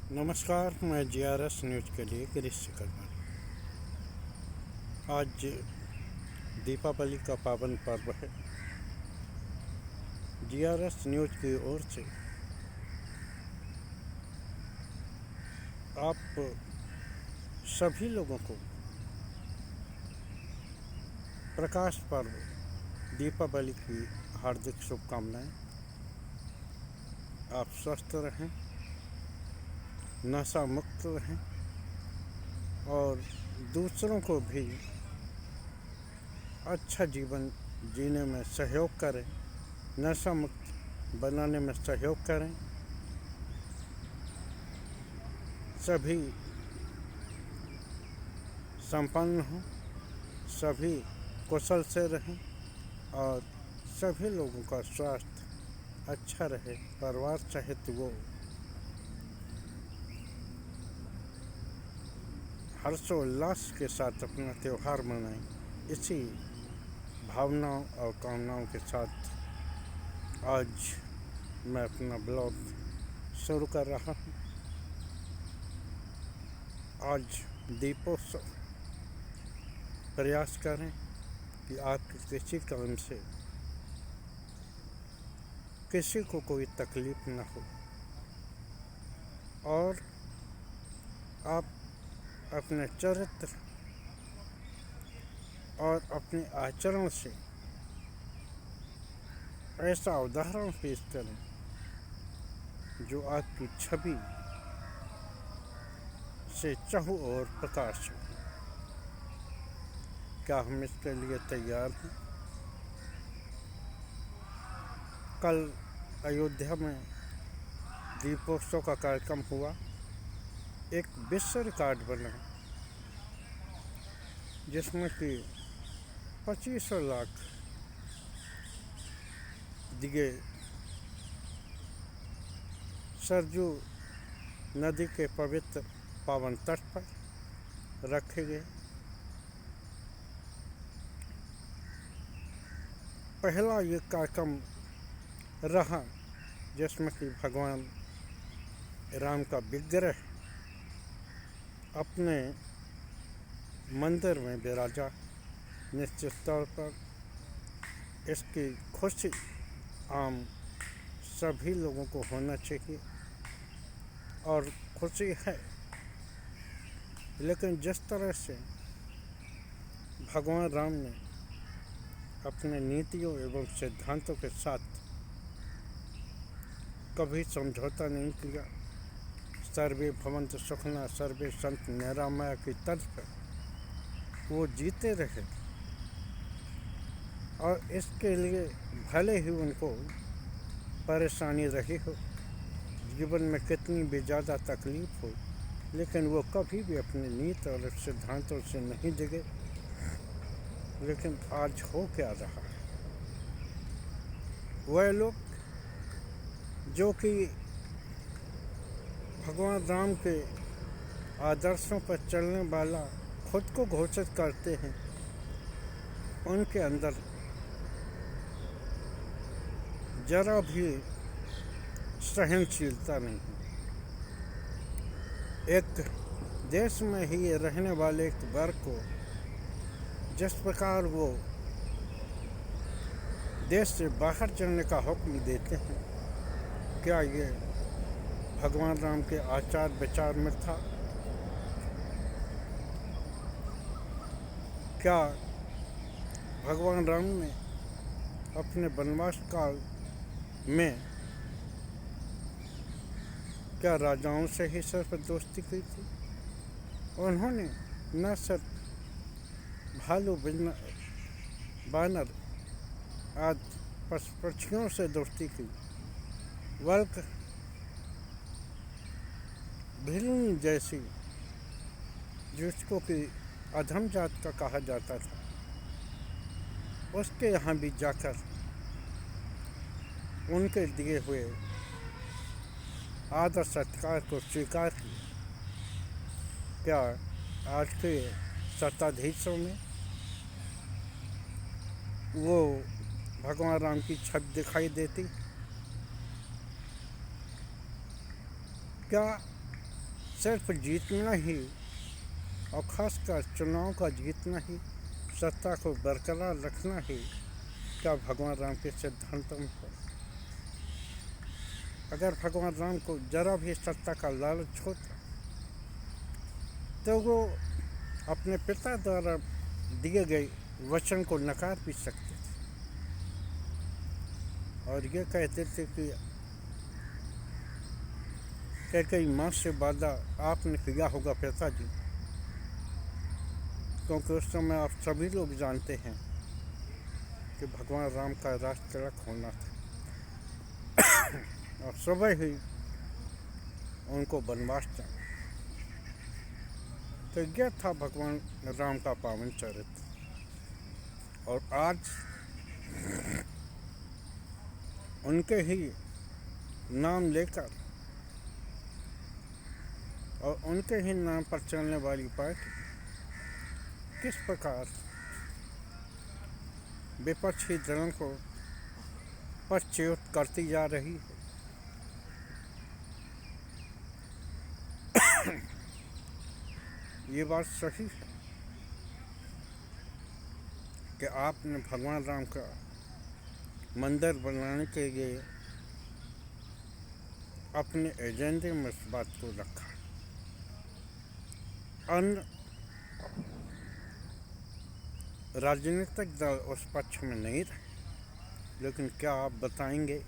नमस्कार। मैं GRS news के लिए गिरीश सिकरवार। आज दीपावली का पावन पर्व है। जीआरएस न्यूज़ की ओर से आप सभी लोगों को प्रकाश पर्व दीपावली की हार्दिक शुभकामनाएं। आप स्वस्थ रहें, नशा मुक्त रहें और दूसरों को भी अच्छा जीवन जीने में सहयोग करें, नशा मुक्त बनाने में सहयोग करें। सभी संपन्न हों, सभी कुशल से रहें और सभी लोगों का स्वास्थ्य अच्छा रहे। परिवार सहित वो हर्षोल्लास के साथ अपना त्यौहार मनाएं। इसी भावनाओं और कामनाओं के साथ आज मैं अपना ब्लॉग शुरू कर रहा हूँ। आज दीपोत्सव। प्रयास करें कि आपके किसी काम से किसी को कोई तकलीफ न हो और आप अपने चरित्र और अपने आचरण से ऐसा उदाहरण पेश करें जो आपकी छवि से चारों ओर प्रकाश हो। क्या हम इसके लिए तैयार हैं? कल अयोध्या में दीपोत्सव का कार्यक्रम हुआ। एक विश्व रिकॉर्ड बना जिसमें कि 2500 लाख दिए सरजू नदी के पवित्र पावन तट पर रखे गए। पहला ये कार्यक्रम रहा जिसमें कि भगवान राम का विग्रह अपने मंदिर में विराजा। निश्चित तौर पर इसकी खुशी आम सभी लोगों को होना चाहिए और खुशी है, लेकिन जिस तरह से भगवान राम ने अपने नीतियों एवं सिद्धांतों के साथ कभी समझौता नहीं किया, सर्वे भवन्तु सुखिनः सर्वे सन्तु निरामया की तर्ज पर वो जीते रहे। और इसके लिए भले ही उनको परेशानी रही हो, जीवन में कितनी भी ज़्यादा तकलीफ हो, लेकिन वो कभी भी अपने नीति और सिद्धांतों से नहीं डिगे। लेकिन आज हो क्या रहा है? वह लोग जो कि भगवान राम के आदर्शों पर चलने वाला खुद को घोषित करते हैं, उनके अंदर जरा भी सहनशीलता नहीं है। एक देश में ही रहने वाले एक वर्ग को जिस प्रकार वो देश से बाहर चलने का हुक्म देते हैं, क्या ये भगवान राम के आचार विचार में था? क्या भगवान राम ने अपने वनवास काल में क्या राजाओं से ही सिर्फ दोस्ती की थी? उन्होंने न सिर्फ भालू बानर आदि पक्षियों से दोस्ती की, बल्कि भिलनी जैसी जिसको कि अधम जात का कहा जाता था, उसके यहाँ भी जाकर उनके दिए हुए आदर सत्कार को स्वीकार किया। क्या आज के सत्ताधीशों में वो भगवान राम की छवि दिखाई देती? क्या सिर्फ जीतना ही और ख़ासकर चुनाव का जीतना ही, सत्ता को बरकरार रखना ही क्या भगवान राम के सिद्धांतों में हो। अगर भगवान राम को जरा भी सत्ता का लालच होता तो वो अपने पिता द्वारा दिए गए वचन को नकार भी सकते थे और ये कहते थे कि कई माँ से वादा आपने किया होगा पिताजी, क्योंकि उस समय आप सभी लोग जानते हैं कि भगवान राम का राज तिलक होना था और सुबह ही उनको वनवास जाना। तो यह था भगवान राम का पावन चरित्र। और आज उनके ही नाम लेकर और उनके ही नाम पर चलने वाली पार्टी किस प्रकार विपक्षी दलों को पक्षच्युत करती जा रही है। ये बात सही है कि आपने भगवान राम का मंदिर बनाने के लिए अपने एजेंडे में इस बात को रखा। अन्य राजनीतिक दल उस पक्ष में नहीं रहे, लेकिन क्या आप बताएंगे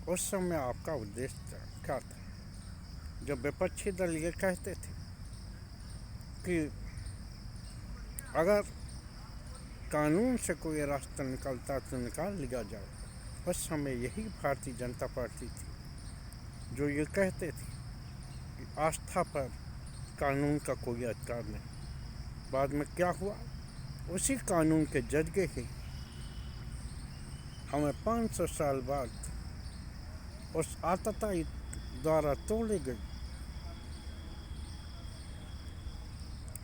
उस समय आपका उद्देश्य क्या था? जब विपक्षी दल ये कहते थे कि अगर कानून से कोई रास्ता निकलता तो निकाल लिया जाए, उस समय यही भारतीय जनता पार्टी थी जो ये कहते थे कि आस्था पर कानून का कोई अधिकार नहीं। बाद में क्या हुआ? उसी कानून के जरिए ही हमें 500 साल बाद उस आतताई द्वारा तोड़े गए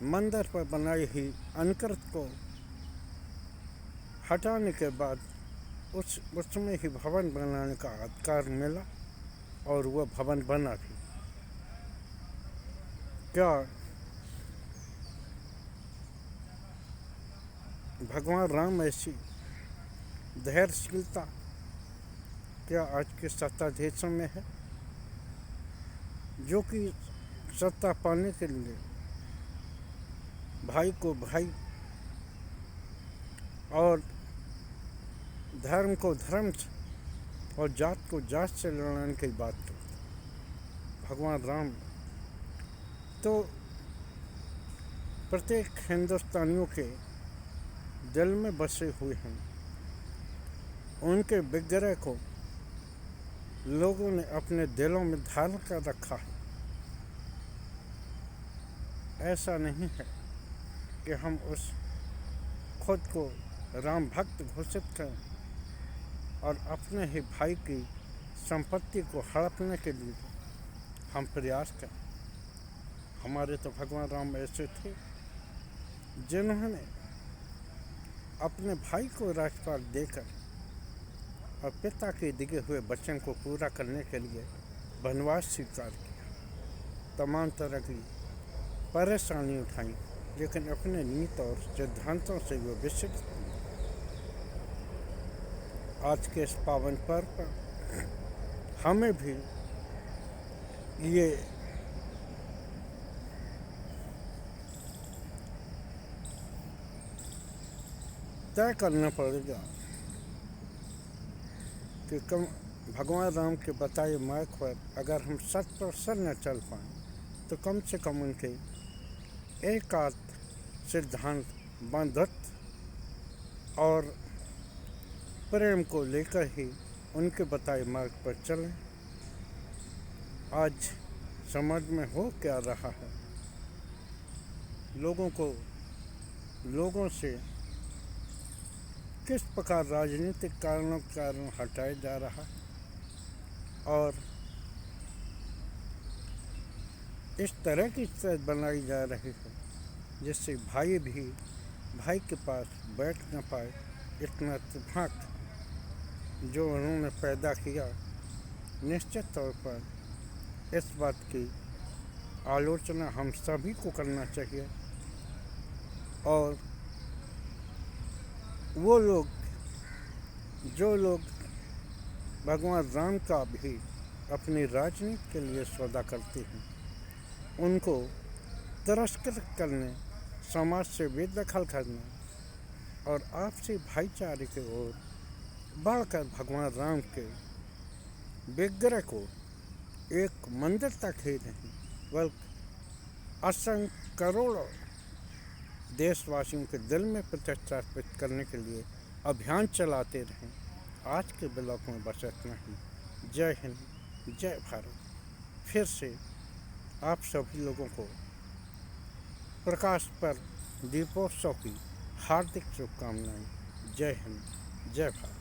मंदिर पर बनाई हुई अनुकृत को हटाने के बाद उसमें ही भवन बनाने का अधिकार मिला और वह भवन बना भी। क्या भगवान राम ऐसी धैर्यशीलता क्या आज के सत्ताधीशों में है, जो कि सत्ता पाने के लिए भाई को भाई और धर्म को धर्म से और जात को जात से लड़ाने की बात करते? भगवान राम तो प्रत्येक हिंदुस्तानियों के दिल में बसे हुए हैं। उनके विग्रह को लोगों ने अपने दिलों में धारण कर रखा है। ऐसा नहीं है कि हम उस खुद को राम भक्त घोषित करें और अपने ही भाई की संपत्ति को हड़पने के लिए हम प्रयास करें। हमारे तो भगवान राम ऐसे थे जिन्होंने अपने भाई को राजपाट देकर और पिता के दिए हुए वचन को पूरा करने के लिए वनवास स्वीकार किया, तमाम तरह की परेशानी उठाई, लेकिन अपने नीति और सिद्धांतों से वो विचलित नहीं। आज के इस पावन पर्व पर हमें भी ये तय करना पड़ेगा कि भगवान राम के बताए मार्ग पर अगर हम 100% न चल पाएँ तो कम से कम उनके एक आध सिद्धांत बंधुत्व और प्रेम को लेकर ही उनके बताए मार्ग पर चलें। आज समाज में हो क्या रहा है, लोगों से किस प्रकार राजनीतिक कारणों के कारण हटाया जा रहा है और इस तरह की स्थिति बनाई जा रही है जिससे भाई भी भाई के पास बैठ न पाए। इतना दिमाग जो उन्होंने पैदा किया, निश्चित तौर पर इस बात की आलोचना हम सभी को करना चाहिए। और वो लोग जो लोग भगवान राम का भी अपनी राजनीति के लिए सौदा करते हैं, उनको तिरस्कृत करने, समाज से बेदखल करने और आपसी भाईचारे की ओर बढ़कर भगवान राम के विग्रह को एक मंदिर तक ही नहीं बल्कि असंख्य करोड़ों देशवासियों के दिल में प्रतिष्ठापित करने के लिए अभियान चलाते रहें। आज के ब्लॉग में बस इतना ही। जय हिंद, जय भारत। फिर से आप सभी लोगों को प्रकाश पर्व दीपोत्सव की हार्दिक शुभकामनाएं। जय हिंद, जय भारत।